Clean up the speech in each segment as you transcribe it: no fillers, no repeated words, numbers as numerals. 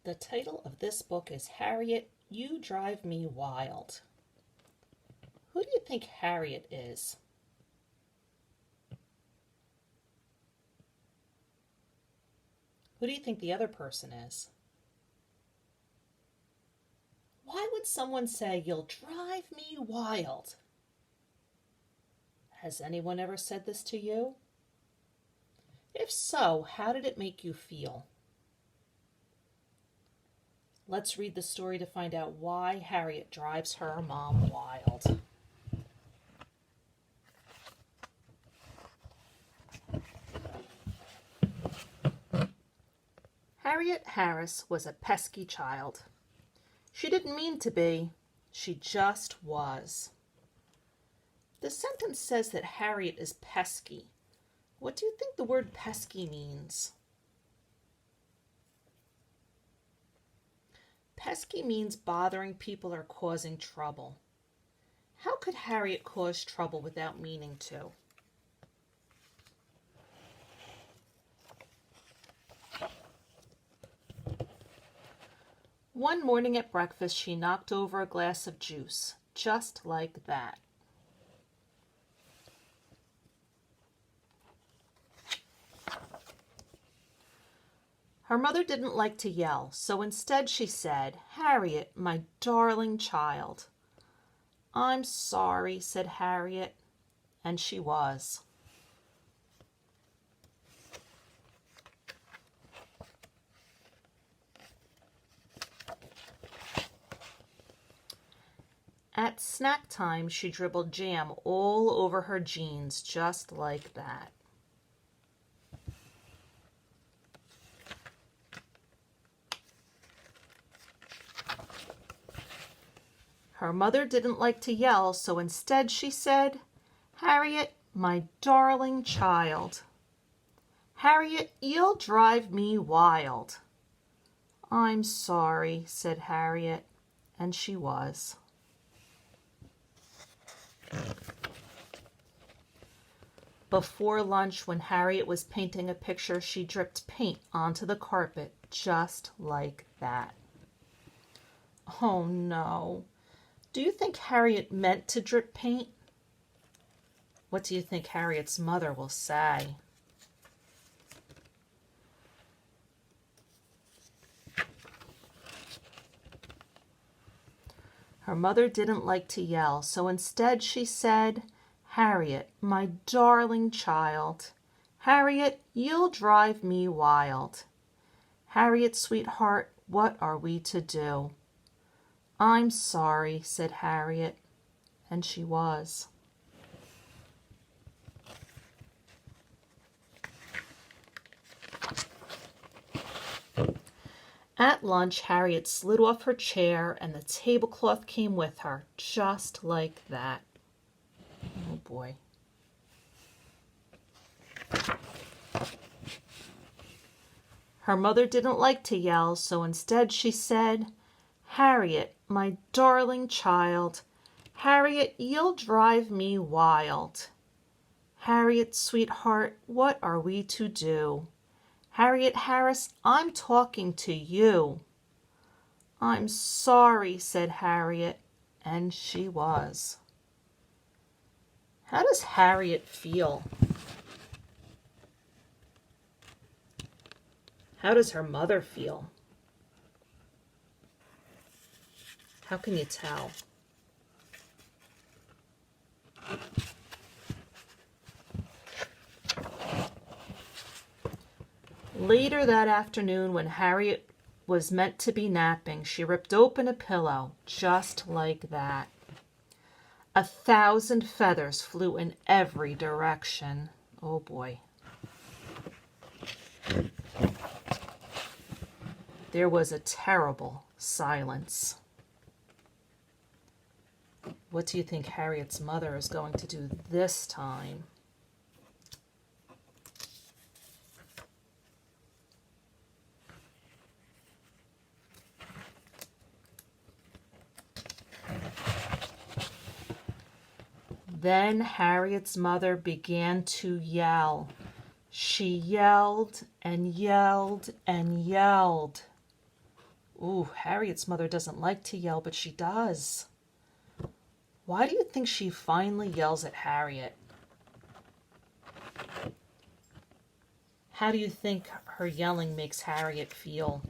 The title of this book is Harriet, You Drive Me Wild. Who do you think Harriet is? Who do you think the other person is? Why would someone say, "You'll drive me wild"? Has anyone ever said this to you? If so, how did it make you feel? Let's read the story to find out why Harriet drives her mom wild. Harriet Harris was a pesky child. She didn't mean to be, she just was. The sentence says that Harriet is pesky. What do you think the word pesky means? Pesky means bothering people or causing trouble. How could Harriet cause trouble without meaning to? One morning at breakfast, she knocked over a glass of juice, just like that. Her mother didn't like to yell, so instead she said, "Harriet, my darling child." "I'm sorry," said Harriet, and she was. At snack time, she dribbled jam all over her jeans, just like that. Her mother didn't like to yell, so instead she said, "Harriet, my darling child." "Harriet, you'll drive me wild." "I'm sorry," said Harriet, and she was. Before lunch, when Harriet was painting a picture, she dripped paint onto the carpet, just like that. Oh no. Do you think Harriet meant to drip paint? What do you think Harriet's mother will say? Her mother didn't like to yell, so instead she said, "Harriet, my darling child. Harriet, you'll drive me wild. Harriet, sweetheart, what are we to do?" "I'm sorry," said Harriet, and she was. At lunch, Harriet slid off her chair and the tablecloth came with her, just like that. Oh boy. Her mother didn't like to yell, so instead she said, "Harriet, my darling child. Harriet, you'll drive me wild. Harriet, sweetheart, what are we to do? Harriet Harris, I'm talking to you." "I'm sorry," said Harriet, and she was. How does Harriet feel? How does her mother feel? How can you tell? Later that afternoon, when Harriet was meant to be napping, she ripped open a pillow, just like that. 1,000 feathers flew in every direction. Oh boy. There was a terrible silence. What do you think Harriet's mother is going to do this time? Then Harriet's mother began to yell. She yelled and yelled and yelled. Ooh, Harriet's mother doesn't like to yell, but she does. Why do you think she finally yells at Harriet? How do you think her yelling makes Harriet feel?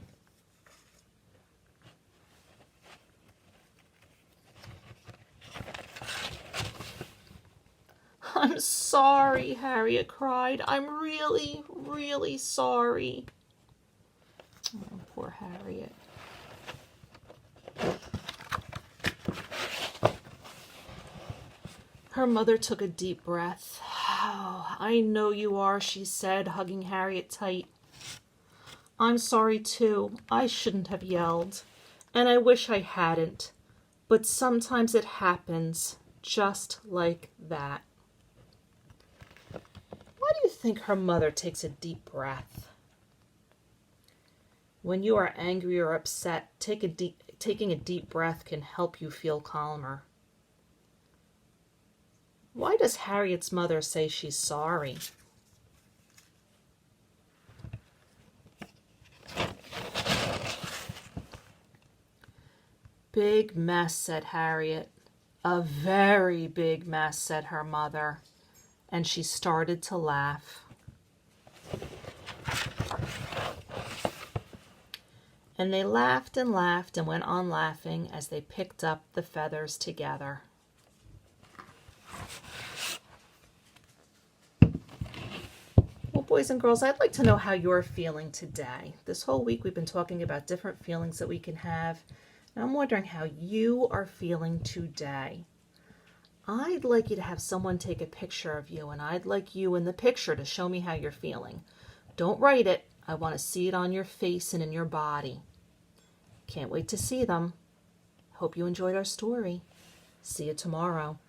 I'm sorry, Harriet cried. I'm really, really sorry. Oh, poor Harriet. Her mother took a deep breath. Oh, I know you are, she said, hugging Harriet tight. I'm sorry too. I shouldn't have yelled. And I wish I hadn't. But sometimes it happens just like that. Why do you think her mother takes a deep breath? When you are angry or upset, taking a deep breath can help you feel calmer. Why does Harriet's mother say she's sorry? Big mess, said Harriet. A very big mess, said her mother. And she started to laugh. And they laughed and laughed and went on laughing as they picked up the feathers together. Well, boys and girls, I'd like to know how you're feeling today. This whole week we've been talking about different feelings that we can have. And I'm wondering how you are feeling today. I'd like you to have someone take a picture of you, and I'd like you in the picture to show me how you're feeling. Don't write it. I want to see it on your face and in your body. Can't wait to see them. Hope you enjoyed our story. See you tomorrow.